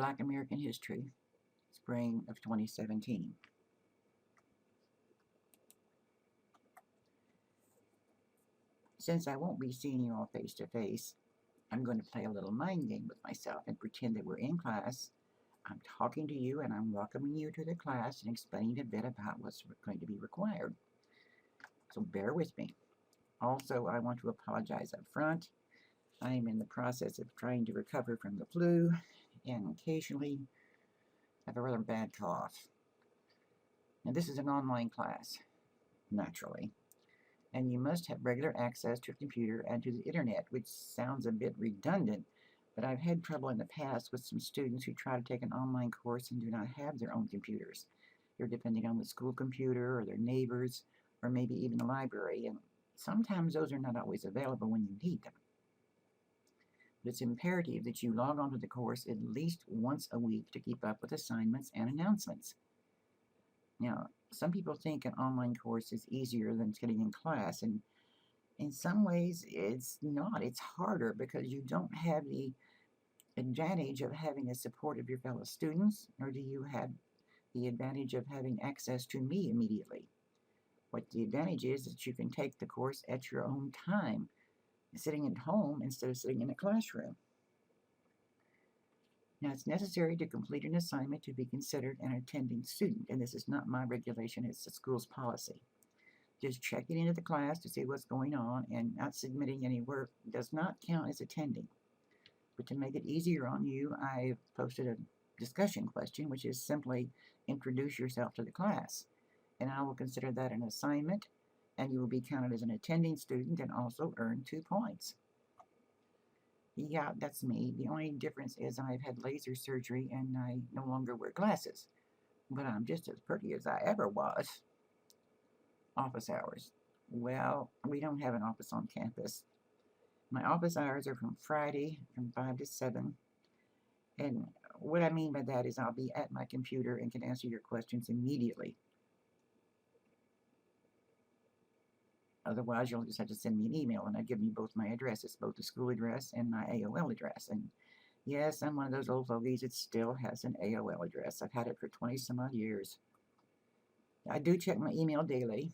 Black American History, spring of 2017. Since I won't be seeing you all face to face, I'm going to play a little mind game with myself and pretend that we're in class. I'm talking to you and I'm welcoming you to the class and explaining a bit about what's going to be required. So bear with me. Also, I want to apologize up front. I am in the process of trying to recover from the flu and occasionally have a rather bad cough. Now, this is an online class, naturally, and you must have regular access to a computer and to the internet, which sounds a bit redundant, but I've had trouble in the past with some students who try to take an online course and do not have their own computers. They're depending on the school computer or their neighbors or maybe even the library, and sometimes those are not always available when you need them. But it's imperative that you log on to the course at least once a week to keep up with assignments and announcements. Now, some people think an online course is easier than sitting in class, and in some ways it's not. It's harder because you don't have the advantage of having the support of your fellow students, nor do you have the advantage of having access to me immediately. What the advantage is that you can take the course at your own time, sitting at home instead of sitting in a classroom. Now, it's necessary to complete an assignment to be considered an attending student, and this is not my regulation, it's the school's policy. Just checking into the class to see what's going on and not submitting any work does not count as attending. But to make it easier on you, I've posted a discussion question, which is simply introduce yourself to the class. And I will consider that an assignment, and you will be counted as an attending student and also earn 2 points. Yeah, that's me. The only difference is I've had laser surgery and I no longer wear glasses. But I'm just as pretty as I ever was. Office hours. Well, we don't have an office on campus. My office hours are from Friday from 5 to 7. And what I mean by that is I'll be at my computer and can answer your questions immediately. Otherwise, you'll just have to send me an email, and I give you both my addresses, both the school address and my AOL address. And yes, I'm one of those old fogies that still has an AOL address. I've had it for 20 some odd years. I do check my email daily,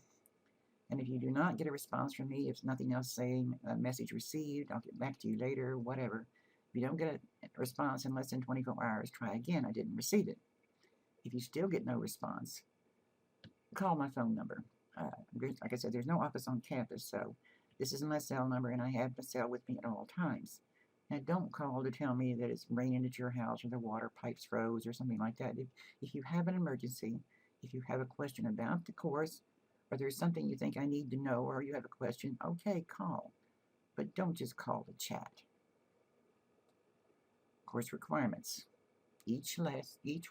and if you do not get a response from me, if nothing else saying a message received, I'll get back to you later, whatever. If you don't get a response in less than 24 hours, try again. I didn't receive it. If you still get no response, call my phone number. Like I said, there's no office on campus, so this is my cell number, and I have the cell with me at all times. Now, don't call to tell me that it's raining at your house or the water pipes froze or something like that. If you have an emergency, if you have a question about the course, or there's something you think I need to know, or you have a question, okay, call. But don't just call to chat. Course requirements. Each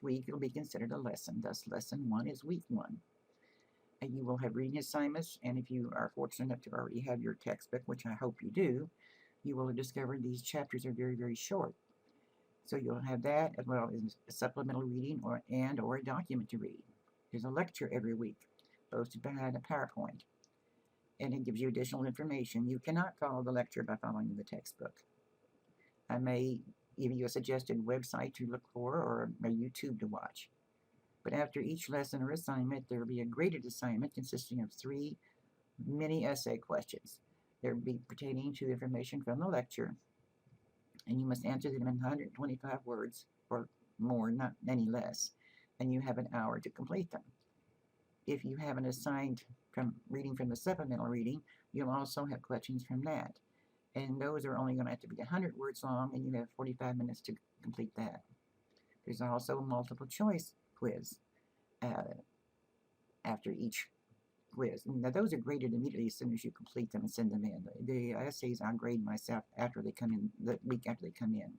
week it'll be considered a lesson. Thus, lesson 1 is week 1. And you will have reading assignments, and if you are fortunate enough to already have your textbook, which I hope you do, you will have discovered these chapters are very, very short. So you'll have that as well as a supplemental reading or a document to read. There's a lecture every week posted behind a PowerPoint, and it gives you additional information. You cannot follow the lecture by following the textbook. I may give you a suggested website to look for or a YouTube to watch. But after each lesson or assignment, there will be a graded assignment consisting of 3 mini essay questions. They will be pertaining to information from the lecture, and you must answer them in 125 words or more, not any less, and you have an hour to complete them. If you have an assigned from reading from the supplemental reading, you'll also have questions from that. And those are only going to have to be 100 words long, and you have 45 minutes to complete that. There's also a multiple choice quiz after each quiz. Now, those are graded immediately as soon as you complete them and send them in. The essays I grade myself after they come in, the week after they come in.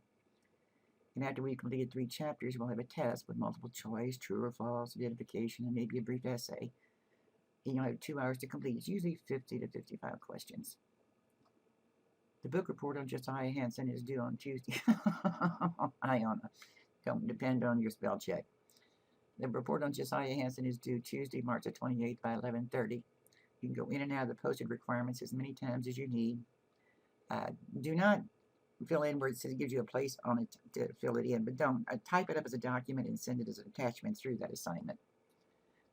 And after we've completed 3 chapters, we'll have a test with multiple choice, true or false, identification, and maybe a brief essay. And you'll have 2 hours to complete. It's usually 50 to 55 questions. The book report on Josiah Hansen is due on Tuesday. Iona. Don't depend on your spell check. The report on Josiah Hansen is due Tuesday, March the 28th by 11:30. You can go in and out of the posted requirements as many times as you need. Do not fill in where it says, gives you a place on it to fill it in, but don't type it up as a document and send it as an attachment through that assignment.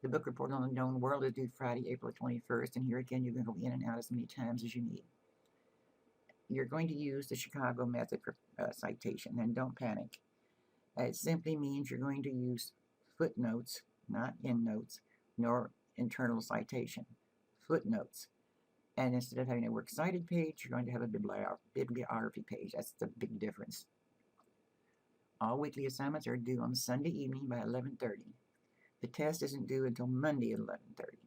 The book report on the known world is due Friday, April 21st, and here again you can go in and out as many times as you need. You're going to use the Chicago method for citation, and don't panic. It simply means you're going to use footnotes, not endnotes, nor internal citation. Footnotes. And instead of having a works cited page, you're going to have a bibliography page. That's the big difference. All weekly assignments are due on Sunday evening by 11:30. The test isn't due until Monday at 11:30.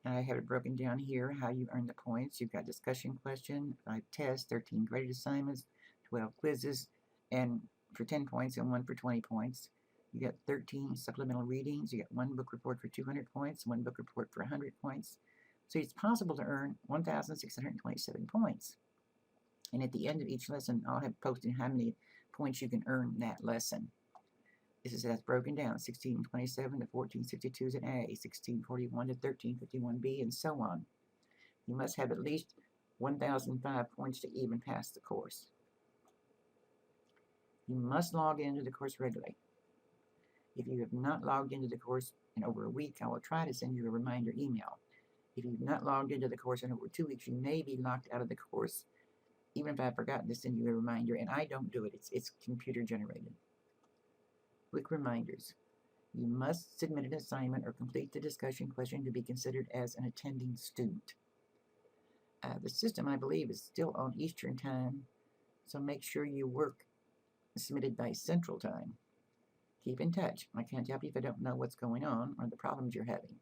And I have it broken down here how you earn the points. You've got discussion question, 5 tests, 13 graded assignments, 12 quizzes, and for 10 points and 1 for 20 points. You got 13 supplemental readings. You got 1 book report for 200 points, 1 book report for 100 points. So it's possible to earn 1,627 points. And at the end of each lesson, I'll have posted how many points you can earn that lesson. This is as broken down: 1627 to 1462 is an A, 1641 to 1351 B, and so on. You must have at least 1,005 points to even pass the course. You must log into the course regularly. If you have not logged into the course in over a week, I will try to send you a reminder email. If you've not logged into the course in over 2 weeks, you may be locked out of the course, even if I've forgotten to send you a reminder, and I don't do it. It's computer generated. Quick reminders. You must submit an assignment or complete the discussion question to be considered as an attending student. The system, I believe, is still on Eastern Time, so make sure you work submitted by Central Time. Keep in touch. I can't help you if I don't know what's going on or the problems you're having.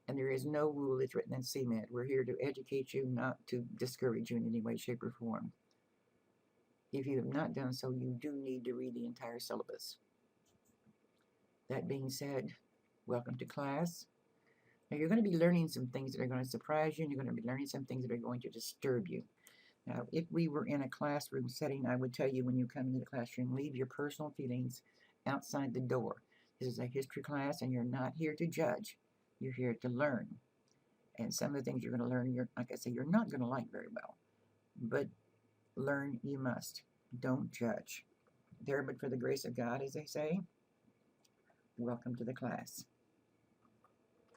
And there is no rule that's written in CMED. We're here to educate you, not to discourage you in any way, shape, or form. If you have not done so, you do need to read the entire syllabus. That being said, welcome to class. Now you're going to be learning some things that are going to surprise you, and you're going to be learning some things that are going to disturb you. Now, if we were in a classroom setting, I would tell you when you come into the classroom, leave your personal feelings outside the door. This is a history class, and you're not here to judge. You're here to learn. And some of the things you're going to learn, like I say, you're not going to like very well. But learn you must. Don't judge. There but for the grace of God, as they say. Welcome to the class.